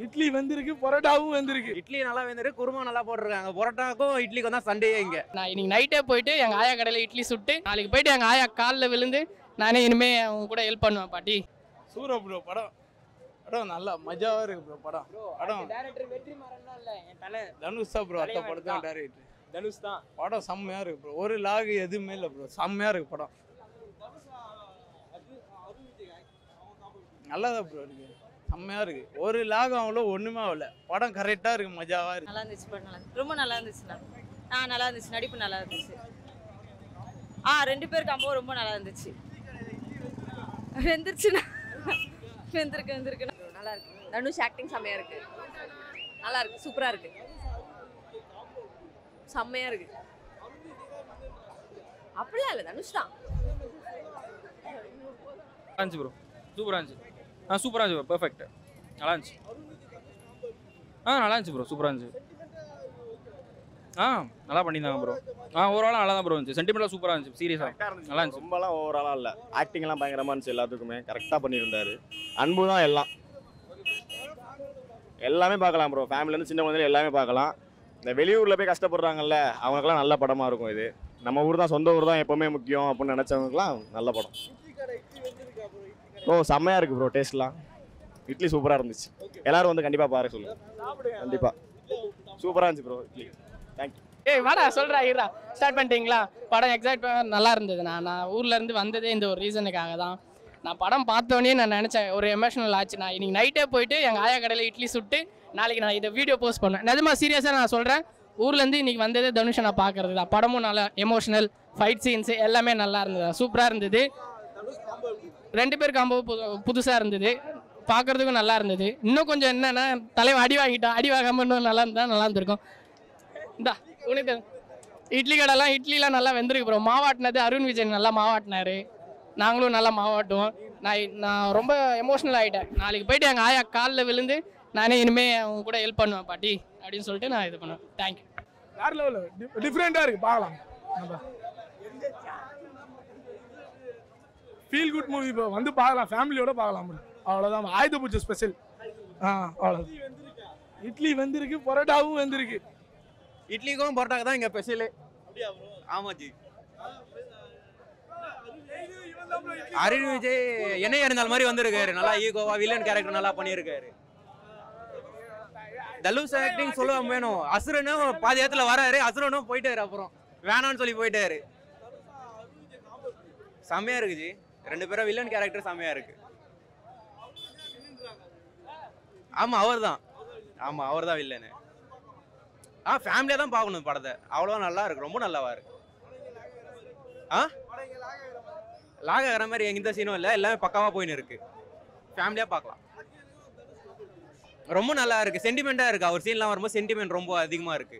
இட்லி வந்திருக்கு, பரோட்டாவும் வந்திருக்கு. இட்லி நல்லா வெந்திருக்கு, குருமா நல்லா போட்டுருக்காங்க. பரோட்டாக்கும் இட்லிக்கும் தான் சண்டே இங்க. நான் இன்னைக்கு நைட்டே போயிட்டு எங்கள் ஆயா கடையில் இட்லி சுட்டு நாளைக்கு போயிட்டு எங்கள் ஆயா காலில் விழுந்து நானே இனிமே அவங்க கூட ஹெல்ப் பண்ணுவேன் பாட்டி. சூரா ப்ரோ படம் படம் நல்லா மஜாவாக இருக்கு ப்ரோ. படம் படம் தனுஷ் தான் ப்ரோ. அந்த படத்தான் டேரக்டர் தனுஷ் தான். படம் செம்மையாக இருக்கு ப்ரோ. ஒரு லாக் எதுவுமே இல்லை ப்ரோ. செம்மையாக இருக்கு படம். நல்லா தான் ப்ரோ இருக்கு. செம்மையாக இருக்கு. ஒரு லாகம் அவ்வளோ ஒன்றுமே ஆகல. படம் கரெக்டாக இருக்கு, மஜாவாக இருக்கு. நல்லா இருந்துச்சு. படம் நல்லா இருந்துச்சு. ரொம்ப நல்லா இருந்துச்சுண்ணா. நல்லா இருந்துச்சு. நடிப்பு நல்லா இருந்துச்சு. ரெண்டு பேர் காம்போ ரொம்ப நல்லா இருந்துச்சு. வெந்துருச்சுண்ணா. வெந்திருக்கு நல்லா இருக்கு. தனுஷ் ஆக்டிங் செம்மையா இருக்கு. நல்லா இருக்கு. சூப்பரா இருக்கு. செம்மையா இருக்கு. அப்படிலாம் இல்லை, தனுஷ் தான். இருந்துச்சு ப்ரோ. சூப்பராக இருந்துச்சு. சூப்பராக இருந்துச்சு ப்ரோ. பெர்ஃபெக்ட். நல்லா இருந்துச்சு. நல்லா இருந்துச்சு ப்ரோ. சூப்பராக இருந்துச்சு. நல்லா பண்ணியிருந்தாங்க ப்ரோ. ஓவராலாக நல்லா தான் ப்ரோ இருந்துச்சு. சென்டிமெண்ட்டாக சூப்பராக இருந்துச்சு. சீரியஸாக நல்லா இருந்துச்சு. ரொம்பலாம் ஓவராலாக இல்லை. ஆக்டிங்லாம் பயங்கரமாக இருந்துச்சு. எல்லாத்துக்குமே கரெக்டாக பண்ணியிருந்தாரு. அன்பு தான் எல்லாம். எல்லாமே பார்க்கலாம் ப்ரோ. ஃபேமிலிலேருந்து சின்ன குழந்தைல எல்லாமே பார்க்கலாம். இந்த வெளியூரில் போய் கஷ்டப்படுறாங்கல்ல, அவங்களுக்குலாம் நல்ல படமாக இருக்கும் இது. நம்ம ஊர் தான், சொந்த ஊர் தான் எப்போவுமே முக்கியம் அப்படின்னு நினச்சவங்களுக்குலாம் நல்ல படம். ப்ரோ செம்மையாக இருக்குது ப்ரோ. டேஸ்ட்லாம் இட்லி சூப்பராக இருந்துச்சு. எல்லோரும் வந்து கண்டிப்பாக பாருங்க சொல்லுங்கள். கண்டிப்பாக சூப்பராக இருந்துச்சு ப்ரோ இட்லி. தேங்க்யூ. வாடா சொல்கிறா இருடா. ஸ்டார்ட் பண்ணிட்டீங்களா? படம் எக்ஸாக்ட் நல்லா இருந்தது. நான் ஊர்லேருந்து வந்ததே இந்த ஒரு ரீசனுக்காக தான். நான் படம் பார்த்தோன்னே நான் நினச்சேன் ஒரு எமோஷனல் ஆச்சு. நான் இன்னைக்கு நைட்டே போயிட்டு எங்கள் ஆயா கடையில் இட்லி சுட்டு நாளைக்கு நான் இதை வீடியோ போஸ்ட் பண்ணேன். நிஜமாக சீரியஸாக நான் சொல்கிறேன். ஊர்லேருந்து இன்றைக்கி வந்ததே தனுஷை நான் பார்க்குறது தான். படமும் நல்லா எமோஷனல், ஃபைட் சீன்ஸு எல்லாமே நல்லா இருந்தது. சூப்பராக இருந்தது. ரெண்டு பேர் காம்போ புதுசாக இருந்தது. பார்க்குறதுக்கும் நல்லா இருந்தது. இன்னும் கொஞ்சம் என்னென்னா தலைவன் அடி வாங்கிட்டான். அடி வாங்காமல் இன்னும் நல்லா இருந்தால் நல்லா இருந்திருக்கும். இந்தா உனக்கு இட்லி கடைலாம் இட்லிலாம் நல்லா வெந்திருக்கு ப்ரோ. மாவாட்டினது அருண் விஜய் நல்லா மாவாட்டினார். நாங்களும் நல்லா மாவாட்டுவோம். நான் ரொம்ப எமோஷ்னல் ஆகிட்டேன். நாளைக்கு போயிட்டு எங்கள் ஆயா காலில் விழுந்து நானே இனிமேல் அவங்க கூட ஹெல்ப் பண்ணுவேன் பாட்டி அப்படின்னு சொல்லிட்டு நான் இது பண்ணுவேன். தேங்க்யூ. வேறு லெவலில் டிஃப்ரெண்ட்டாக இருக்குது. பார்க்கலாம். ஃபீல் குட் மூவி இப்போ வந்து பார்க்கலாம். ஃபேமிலியோட பார்க்கலாம் ப்ரோ. அவ்வளோதான். ஆயுத பூஜை ஸ்பெஷல். அவ்வளோதான். இட்லி வந்திருக்கு, பரோட்டாவும் வந்திருக்கு. இட்லிக்கும் பரோட்டாக்கு தான் இங்க ஸ்பெஷல். ஆமாஜி. அருண் விஜய் என்னையா இருந்தால் மாதிரி வந்திருக்காரு. நல்லா ஈகோவா வில்லன் கேரக்டர் நல்லா பண்ணியிருக்காரு. தனுஷ் ஆக்டிங் சொல்ல வேணும். அசுரனும் பாதி இடத்துல வராரு. அசுரனும் போயிட்டாரு. அப்புறம் வேணான்னு சொல்லி போயிட்டாரு. செம்மையா இருக்குஜி. ரெண்டு பேரும் வில்லன் கேரக்டர் செம்மையா இருக்கு. ஆமா அவர் தான். ஆமா அவர் தான் வில்லனு. ஃபேமிலியா தான் பார்க்கணும் படத்தை. அவ்வளோ நல்லா இருக்கு. ரொம்ப நல்லாவா இருக்கு. லாக் ஆகிற மாதிரி எந்த சீனும் இல்லை. எல்லாமே பக்காவா போயின்னு இருக்கு. ஃபேமிலியா பார்க்கலாம். ரொம்ப நல்லா இருக்கு. சென்டிமெண்டா இருக்கு. அவர் சீன்லாம் வரும்போது சென்டிமெண்ட் ரொம்ப அதிகமா இருக்கு.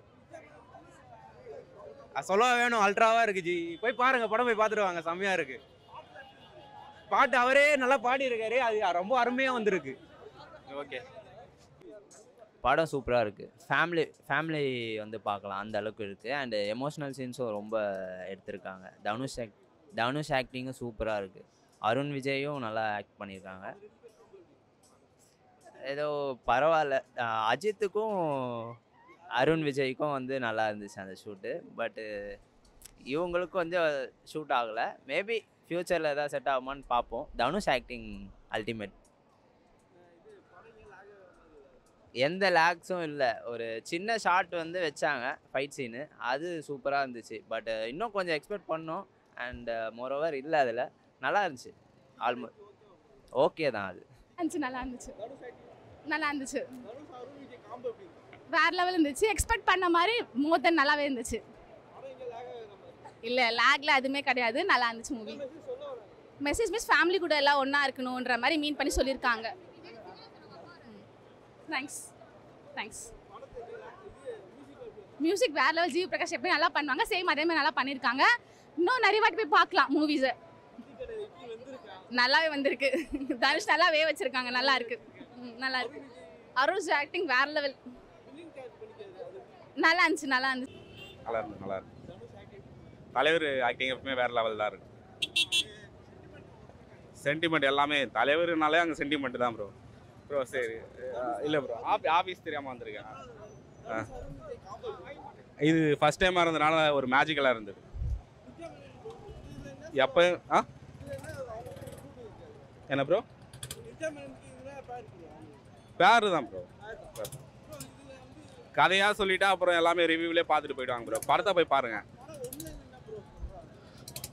சொல்ல வேணும். அல்ட்ராவா இருக்கு ஜி. போய் பாருங்க. படம் போய் பார்த்துட்டு வாங்க. செம்மையா இருக்கு. பாட்டு அவரே நல்லா பாடி இருக்காரு. அது ரொம்ப அருமையா வந்திருக்கு. ஓகே. படம் சூப்பராக இருக்குது. ஃபேமிலி வந்து பார்க்கலாம். அந்த அளவுக்கு இருக்குது. அண்டு எமோஷ்னல் சீன்ஸும் ரொம்ப எடுத்திருக்காங்க. தனுஷ் ஆக்டிங்கும் சூப்பராக இருக்குது. அருண் விஜயும் நல்லா ஆக்ட் பண்ணியிருக்காங்க. ஏதோ பரவாயில்ல. அஜித்துக்கும் அருண் விஜய்க்கும் வந்து நல்லா இருந்துச்சு அந்த ஷூட்டு. பட்டு இவங்களுக்கும் வந்து ஷூட் ஆகலை. மேபி ஃப்யூச்சரில் எதாவது செட் ஆகுமான்னு பார்ப்போம். Dhanush acting ultimate. எந்த லேக்ஸும் இல்லை. ஒரு சின்ன ஷார்ட் வந்து வச்சாங்க ஃபைட் சீனு. அது சூப்பராக இருந்துச்சு. பட் இன்னும் கொஞ்சம் எக்ஸ்பெக்ட் பண்ணோம். அண்ட் மோரோவர் இல்லை. அதில் நல்லா இருந்துச்சு. ஆல்மோஸ்ட் ஓகே தான். அது நல்லா இருந்துச்சு. வேற லெவல் இருந்துச்சு. எக்ஸ்பெக்ட் பண்ண மாதிரி மோர் தென் நல்லாவே இருந்துச்சு. இல்லை லேக்ல எதுவுமே கிடையாது. நல்லா இருந்துச்சு மூவி. மெசேஜ் மீன்ஸ் ஃபேமிலி கூட எல்லாம் ஒன்றா இருக்கணுன்ற மாதிரி மீன் பண்ணி சொல்லியிருக்காங்க. தேங்க்ஸ். மியூசிக் வேற லெவல். ஜிவி பிரகாஷ் எப்படி நல்லா பண்ணுவாங்க சேம் அதே மாதிரி நல்லா பண்ணியிருக்காங்க. இன்னும் நிறைய வாட்டி போய் பார்க்கலாம் மூவிஸை. நல்லாவே வந்திருக்கு. தனுஷ் நல்லாவே வச்சிருக்காங்க. நல்லா இருக்கு. அருண் ஆக்டிங் வேற லெவல். நல்லா இருந்துச்சு. தலைவர் ஆக்டிங் எப்பவுமே வேற லெவல் தான் இருக்கு. சென்டிமெண்ட் எல்லாமே தலைவர்னாலே அங்கே சென்டிமெண்ட் தான் ப்ரோ. ப்ரோ சரி இல்லை ப்ரோ ஆஃபீஸ் தெரியாமல் வந்திருக்கேன். இது ஃபர்ஸ்ட் டைமாக இருந்ததுனால ஒரு மேஜிக்கலாக இருந்தது. எப்போ என்ன ப்ரோ பேரு தான் ப்ரோ. கதையாக சொல்லிட்டா அப்புறம் எல்லாமே ரிவ்யூவிலே பார்த்துட்டு போயிடுவாங்க ப்ரோ. படத்தை போய் பாருங்கள்.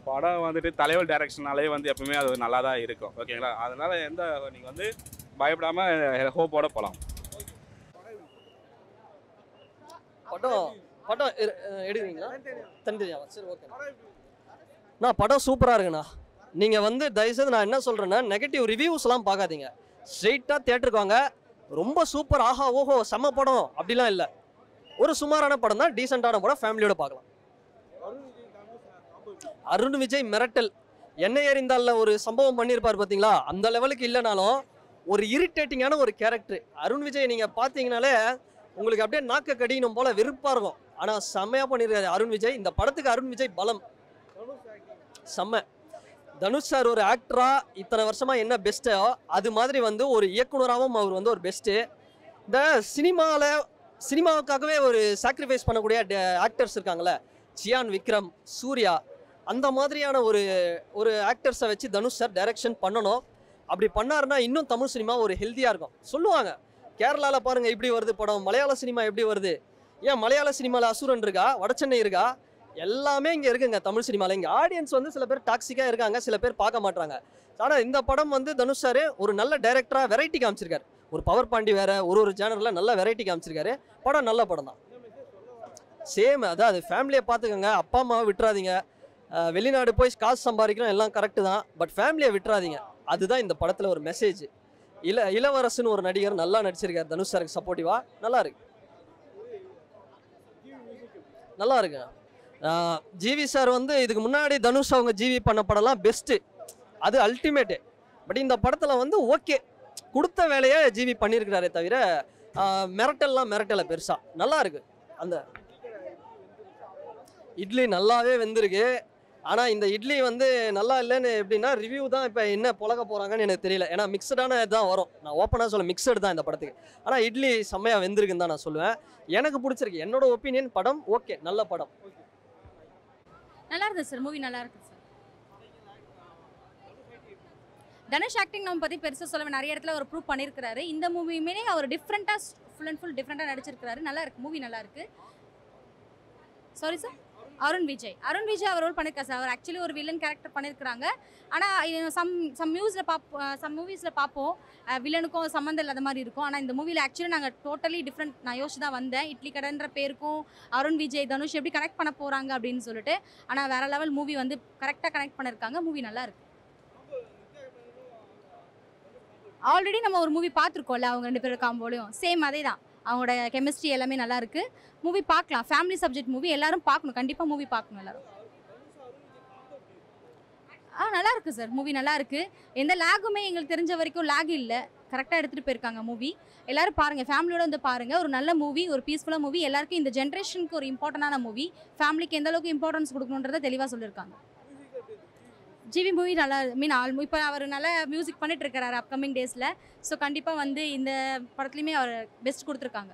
படம் வந்துட்டு தலைவர் டைரக்ஷனாலே வந்து எப்பவுமே அது நல்லா தான் இருக்கும். ஓகேங்களா? அதனால நீங்கள் வந்து பயப்படாமல் ஹோப்போட போகலாம். படம் எடுக்கிறீங்களா? தனித்தனியா? சரி, ஓகே. நான் படம் சூப்பராக இருக்குண்ணா. நீங்கள் வந்து தயவுசெய்து நான் என்ன சொல்கிறேன்னா, நெகட்டிவ் ரிவ்யூஸ்லாம் பார்க்காதீங்க. ஸ்ட்ரெயிட்டாக தேட்டருக்கு வாங்க. ரொம்ப சூப்பர், ஆஹா ஓஹோ செம்ம படம் அப்படிலாம் இல்லை. ஒரு சுமாரான படம் தான், டீசெண்டான படம், ஃபேமிலியோட பார்க்கலாம். அருண் விஜய் மிரட்டல் என்ன எறிந்தால ஒரு சம்பவம் பண்ணியிருப்பார் பார்த்தீங்களா, அந்த லெவலுக்கு இல்லைனாலும் ஒரு இரிட்டேட்டிங்கான ஒரு கேரக்டர். அருண் விஜய் நீங்கள் பார்த்தீங்கனாலே உங்களுக்கு அப்படியே நாக்க கடிக்கணும் போல வெறுப்பாக இருக்கும். ஆனால் செம்மையாக பண்ணியிருக்காரு அருண் விஜய். இந்த படத்துக்கு அருண் விஜய் பலம் செம்ம. தனுஷ் சார் ஒரு ஆக்டராக இத்தனை வருஷமாக என்ன பெஸ்ட்டோ அது மாதிரி வந்து ஒரு இயக்குனராகவும் அவர் வந்து ஒரு பெஸ்ட்டு. இந்த சினிமாவுக்காகவே ஒரு சாக்ரிஃபைஸ் பண்ணக்கூடிய ஆக்டர்ஸ் இருக்காங்களே, சியான் விக்ரம், சூர்யா, அந்த மாதிரியான ஒரு ஆக்டர்ஸை வச்சு தனுஷ் சார் டைரக்ஷன் பண்ணணும். அப்படி பண்ணாருன்னா இன்னும் தமிழ் சினிமா ஒரு ஹெல்த்தியாக இருக்கும். சொல்லுவாங்க கேரளாவில் பாருங்கள் இப்படி வருது படம், மலையாள சினிமா எப்படி வருது, ஏன் மலையாள சினிமாவில் அசுரன் இருக்கா, வடச்சென்னை இருக்கா, எல்லாமே இங்கே இருக்குங்க தமிழ் சினிமாவில். இங்கே ஆடியன்ஸ் வந்து சில பேர் டாக்ஸிக்காக இருக்காங்க, சில பேர் பார்க்க மாட்டாங்க. ஆனால் இந்த படம் வந்து தனுஷ் சார் ஒரு நல்ல டைரக்டராக வெரைட்டி காமிச்சிருக்காரு. ஒரு பவர் பாண்டி வேறு ஒரு ஜேனரில் நல்ல வெரைட்டி காமிச்சிருக்காரு. படம் நல்ல படம் தான். சேம் அதான், அது ஃபேமிலியை பார்த்துக்கோங்க. அப்பா அம்மாவை விட்டுறாதீங்க. வெளிநாடு போய் காசு சம்பாதிக்கிறோம் எல்லாம் கரெக்டு தான், பட் ஃபேமிலியை விட்டுறாதீங்க. அதுதான் இந்த படத்தில் ஒரு மெசேஜ். இளவரசுன்னு ஒரு நடிகர் நல்லா நடிச்சிருக்காரு தனுஷ் சாருக்கு சப்போர்ட்டிவாக. நல்லா இருக்கு, நல்லா இருக்கு. ஜிவி சார் வந்து இதுக்கு முன்னாடி தனுஷ் அவங்க ஜிவி பண்ண படம்லாம் பெஸ்ட்டு, அது அல்டிமேட்டு. பட் இந்த படத்தில் வந்து ஓகே கொடுத்த வேலையை ஜிவி பண்ணியிருக்கிறாரே தவிர மிரட்டலை பெருசாக நல்லா இருக்கு. அந்த இட்லி நல்லாவே வெந்திருக்கு. ஆனால் இந்த இட்லி வந்து நல்லா இல்லைன்னு எப்படின்னா ரிவ்யூ தான் இப்போ என்ன புழக போகிறாங்கன்னு எனக்கு தெரியல. ஏன்னா மிக்சடான இதுதான் வரும். நான் ஓப்பனாக சொல்ல மிக்சடு தான் இந்த படத்துக்கு. ஆனால் இட்லி செம்மையாக வெந்திருக்குன்னு தான் நான் சொல்லுவேன். எனக்கு பிடிச்சிருக்கு, என்னோட ஒப்பீனியன். படம் ஓகே, நல்ல படம். நல்லா இருக்கு சார், மூவி நல்லா இருக்கு சார். தனுஷ் ஆக்டிங் நம்ம பற்றி பெருசாக சொல்ல நிறைய இடத்துல அவர் ப்ரூவ் பண்ணியிருக்கிறாரு. இந்த மூவியுமே அவர் டிஃப்ரெண்ட்டாக ஃபுல் அண்ட் ஃபுல் டிஃப்ரெண்ட்டாக நடிச்சிருக்கிறாரு. நல்லா இருக்கு, மூவி நல்லா இருக்கு. சாரி சார், அருண் விஜய் அவர் ரோல் பண்ணியிருக்காரு சார். அவர் ஆக்சுவலி ஒரு வில்லன் கேரக்டர் பண்ணியிருக்கிறாங்க. ஆனால் சம் மூவிஸில் பார்ப்போம் வில்லனுக்கும் சம்மந்தம் இல்லாத மாதிரி இருக்கும். ஆனால் இந்த மூவியில் ஆக்சுவலி நாங்கள் டோட்டலி டிஃப்ரெண்ட். நான் யோசிச்சு தான் வந்தேன், இட்லி கடைன்ற பேருக்கும் அருண் விஜய் தனுஷ் எப்படி கனெக்ட் பண்ண போகிறாங்க அப்படின்னு சொல்லிட்டு. ஆனால் வேற லெவல் மூவி வந்து கரெக்டாக கனெக்ட் பண்ணியிருக்காங்க. மூவி நல்லா இருக்கு. ஆல்ரெடி நம்ம ஒரு மூவி பார்த்துருக்கோம்ல, அவங்க 2 பேரும் காம்போலையும் சேம் அதே தான். அவங்களோட கெமிஸ்ட்ரி எல்லாமே நல்லா இருக்கு. மூவி பார்க்கலாம், ஃபேமிலி சப்ஜெக்ட் மூவி, எல்லாரும் பார்க்கணும், கண்டிப்பாக மூவி பார்க்கணும் எல்லாரும். நல்லா இருக்கு சார், மூவி நல்லா இருக்கு. எந்த லேகுமே எங்களுக்கு தெரிஞ்ச வரைக்கும் லேக் இல்லை, கரெக்டாக எடுத்துகிட்டு போயிருக்காங்க மூவி. எல்லாரும் பாருங்கள், ஃபேமிலியோட வந்து பாருங்கள். ஒரு நல்ல மூவி, ஒரு பீஸ்ஃபுல்லாக மூவி. எல்லாருக்கும் இந்த ஜென்ரேஷனுக்கு ஒரு இம்பார்ட்டண்டான மூவி. ஃபேமிலிக்கு எந்த அளவுக்கு இம்பார்ட்டன்ஸ் கொடுக்கணுன்றதை தெளிவாக சொல்லியிருக்காங்க. ஜிவி மூவி நல்லா இப்போ அவர் நல்ல மியூசிக் பண்ணிட்டு இருக்காரு அப்கமிங் டேஸில். ஸோ கண்டிப்பாக வந்து இந்த படத்துலையுமே அவர் பெஸ்ட் கொடுத்துருக்காங்க.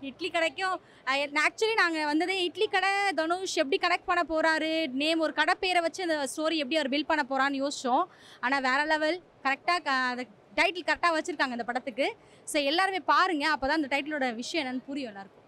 இட்லி கடைக்கும் ஆக்சுவலி நாங்கள் வந்ததே இட்லி கடை தனுஷ் எப்படி கனெக்ட் பண்ண போகிறாரு, நேம் ஒரு கடை பேரை வச்சு அந்த ஸ்டோரி எப்படி அவர் பில்ட் பண்ண போகிறான்னு யோசித்தோம். ஆனால் வேறு லெவல், கரெக்டாக அந்த டைட்டில் கரெக்டாக வச்சுருக்காங்க இந்த படத்துக்கு. ஸோ எல்லாருமே பாருங்கள், அப்போ தான் அந்த டைட்டிலோட விஷயம் என்னன்னு புரியும் எல்லாருக்கும்.